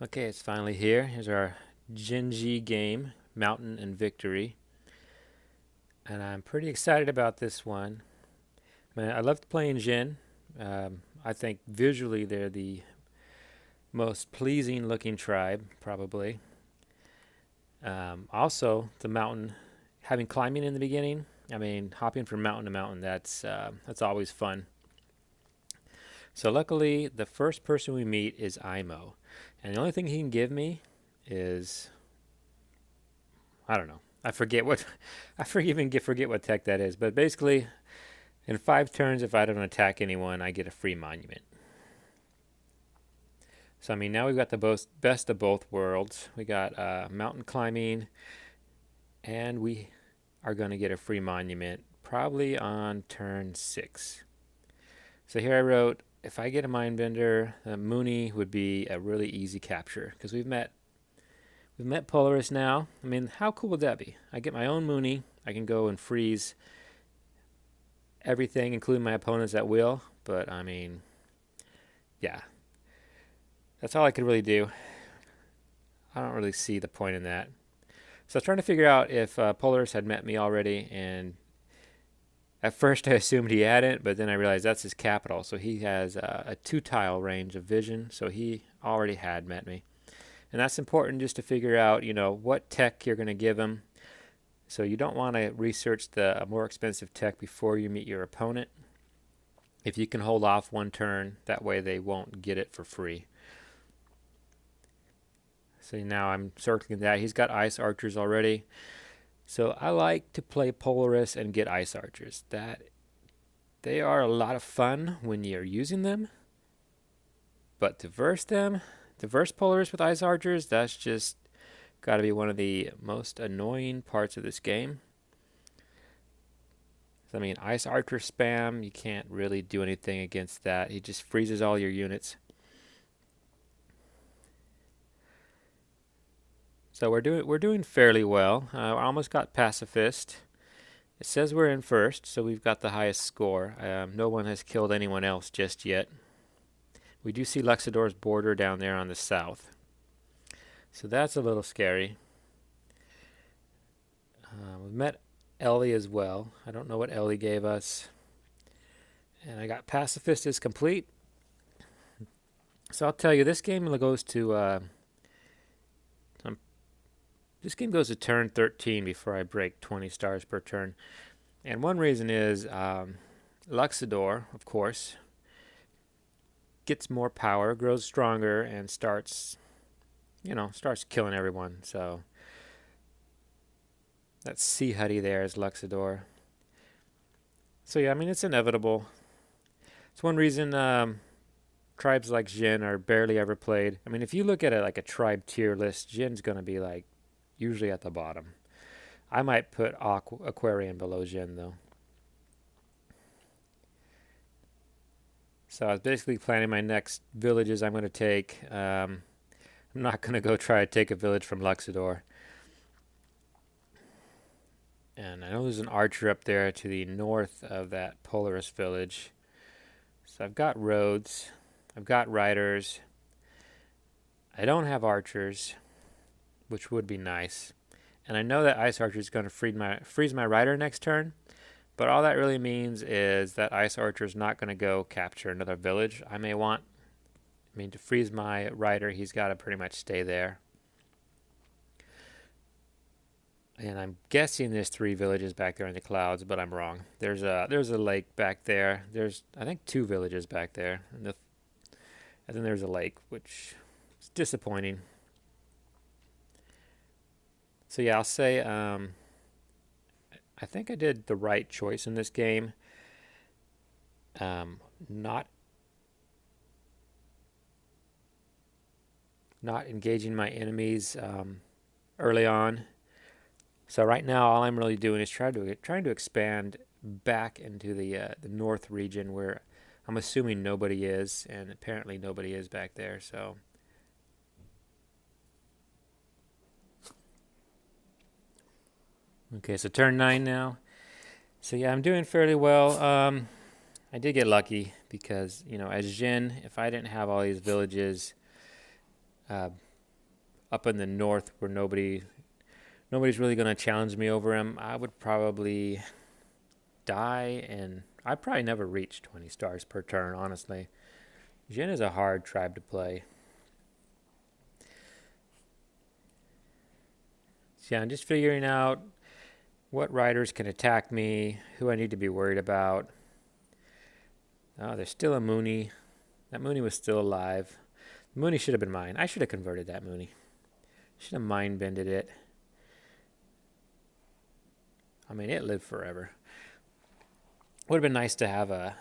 Okay, it's finally here. Here's our Xin-xi game, Mountain and Victory. And I'm pretty excited about this one. Man, I loved playing Jin. I think visually they're the most pleasing looking tribe, probably. Also, the mountain, having climbing in the beginning, I mean, hopping from mountain to mountain, that's always fun. So luckily, the first person we meet is Imo. And the only thing he can give me is I don't know. I forget what forget what tech that is. But basically, in 5 turns, if I don't attack anyone, I get a free monument. So I mean, now we've got the best of both worlds. We got mountain climbing, and we are going to get a free monument probably on turn 6. So here I wrote, if I get a Mindbender, Mooney would be a really easy capture because we've met Polaris now. I mean, how cool would that be? I get my own Mooney. I can go and freeze everything, including my opponents at will. But I mean, yeah, that's all I could really do. I don't really see the point in that. So I was trying to figure out if Polaris had met me already, and at first I assumed he hadn't, but then I realized that's his capital. So he has a 2-tile range of vision, so he already had met me. And that's important just to figure out, what tech you're going to give him. So you don't want to research the more expensive tech before you meet your opponent. If you can hold off 1 turn, that way they won't get it for free. So now I'm circling that. He's got ice archers already. So I like to play Polaris and get ice archers. They are a lot of fun when you're using them. But to verse Polaris with ice archers, that's just got to be one of the most annoying parts of this game. I mean, ice archer spam, you can't really do anything against that. He just freezes all your units. So we're doing fairly well. I almost got pacifist. It says we're in first, so we've got the highest score. No one has killed anyone else just yet. We do see Luxador's border down there on the south. So that's a little scary. We've met Ellie as well. I don't know what Ellie gave us. And I got Pacifist is complete. So I'll tell you, this game goes to turn 13 before I break 20 stars per turn. And one reason is Luxador, of course, gets more power, grows stronger, and starts killing everyone. So that's Sea Huddy there is Luxador. So yeah, I mean, it's inevitable. It's one reason tribes like Jin are barely ever played. I mean, if you look at it like a tribe tier list, Jin's going to be like usually at the bottom. I might put Aquarian below Jin though. So I was basically planning my next villages I'm going to take. I'm not going to go try to take a village from Luxador. And I know there's an archer up there to the north of that Polaris village. So I've got roads. I've got riders. I don't have archers, which would be nice. And I know that ice archer is going to freeze my rider next turn. But all that really means is that ice archer is not going to go capture another village. To freeze my rider, he's got to pretty much stay there. And I'm guessing there's 3 villages back there in the clouds, but I'm wrong. There's a lake back there. There's, I think, 2 villages back there. And then there's a lake, which is disappointing. So yeah, I'll say I think I did the right choice in this game. Not engaging my enemies early on. So right now, all I'm really doing is trying to expand back into the north region where I'm assuming nobody is, and apparently nobody is back there. So okay, so turn 9 now. So yeah, I'm doing fairly well. I did get lucky because as Jin, if I didn't have all these villages up in the north where nobody's really going to challenge me over him, I would probably die, and I'd probably never reach 20 stars per turn, honestly. Jin is a hard tribe to play. So yeah, I'm just figuring out what riders can attack me, who I need to be worried about. Oh, there's still a Mooney. That Mooney was still alive. The Mooney should have been mine. I should have converted that Mooney. Should have mind-bended it. I mean, it lived forever. Would have been nice to have a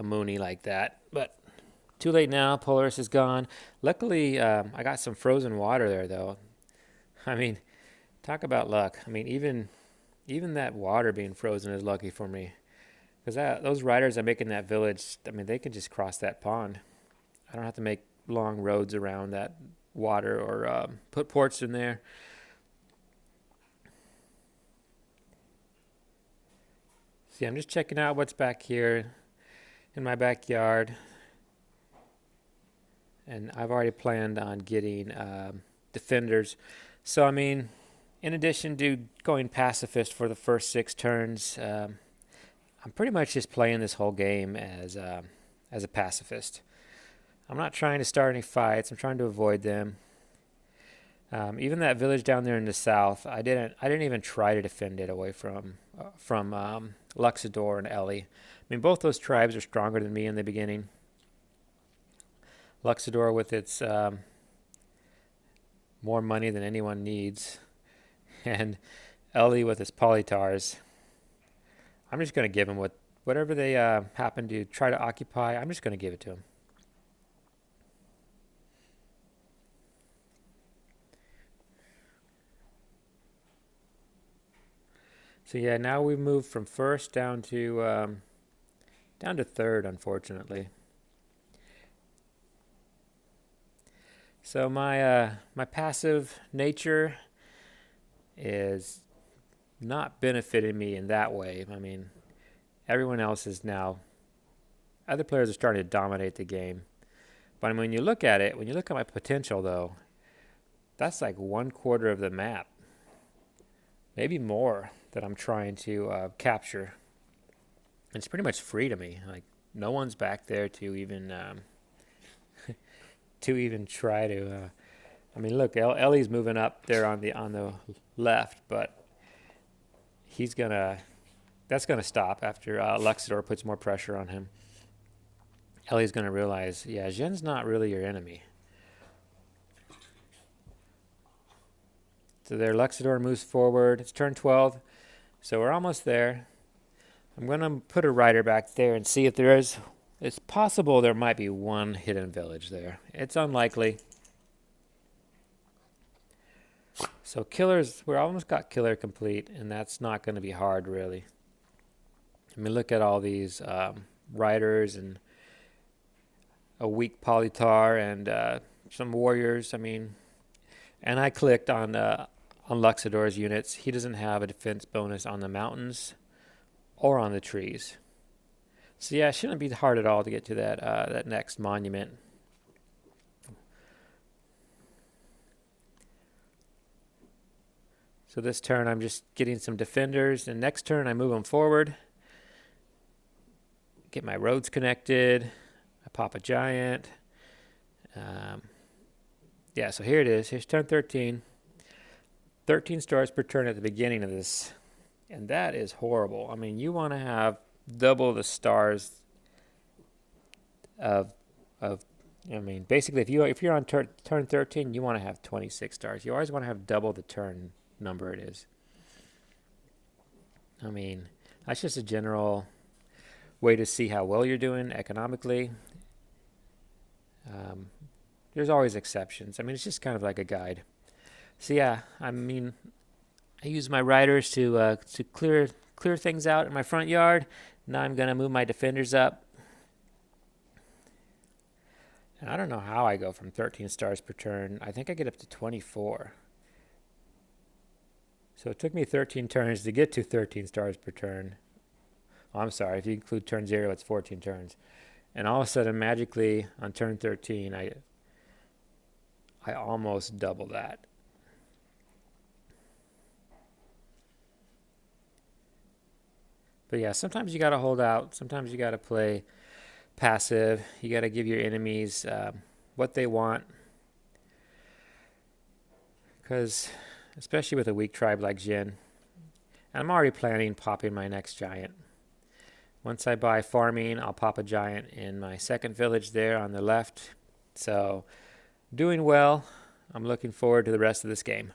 Mooney like that, but too late now. Polaris is gone. Luckily, I got some frozen water there, though. I mean, talk about luck. I mean, even that water being frozen is lucky for me. Because those riders that make in that village, I mean, they can just cross that pond. I don't have to make long roads around that water or put ports in there. See, I'm just checking out what's back here in my backyard. And I've already planned on getting defenders. So, I mean, in addition to going pacifist for the first 6 turns, I'm pretty much just playing this whole game as a pacifist. I'm not trying to start any fights. I'm trying to avoid them. Even that village down there in the south, I didn't even try to defend it away from Luxador and Ellie. I mean, both those tribes are stronger than me in the beginning. Luxador with its more money than anyone needs, and Ellie with its Polytars. I'm just going to give them whatever they happen to try to occupy. I'm just going to give it to them. So yeah, now we've moved from first down to third, unfortunately. So my passive nature is not benefiting me in that way. I mean, everyone else is now, other players are starting to dominate the game. But I mean, when you look at my potential, though, that's like 1/4 of the map, maybe more, that I'm trying to capture. And it's pretty much free to me. Like, no one's back there to even try to. I mean, look, Ellie's moving up there on the left, but that's gonna stop after Luxador puts more pressure on him. Ellie's gonna realize, yeah, Zhen's not really your enemy. So there, Luxador moves forward. It's turn 12, so we're almost there. I'm gonna put a rider back there and see if there is. It's possible there might be one hidden village there. It's unlikely. So killers, we almost got killer complete, and that's not going to be hard, really. I mean, look at all these riders and a weak Polytar and some warriors. I mean, and I clicked on Luxador's units. He doesn't have a defense bonus on the mountains or on the trees. So yeah, it shouldn't be hard at all to get to that next monument. So this turn I'm just getting some defenders, and next turn I move them forward. Get my roads connected. I pop a giant. Yeah, so here it is. Here's turn 13. 13 stars per turn at the beginning of this. And that is horrible. I mean, you want to have double the stars of I mean, basically, if you're on turn 13, you want to have 26 stars. You always want to have double the turn number it is. I mean, that's just a general way to see how well you're doing economically. There's always exceptions. I mean, it's just kind of like a guide. So yeah, I mean, I use my riders to clear things out in my front yard. Now I'm gonna move my defenders up. And I don't know how I go from 13 stars per turn. I think I get up to 24. So it took me 13 turns to get to 13 stars per turn. Oh, I'm sorry, if you include turn 0, it's 14 turns. And all of a sudden, magically, on turn 13, I almost double that. But yeah, sometimes you got to hold out. Sometimes you got to play passive. You got to give your enemies what they want. Because, especially with a weak tribe like Jin, I'm already planning popping my next giant. Once I buy farming, I'll pop a giant in my second village there on the left. So, doing well. I'm looking forward to the rest of this game.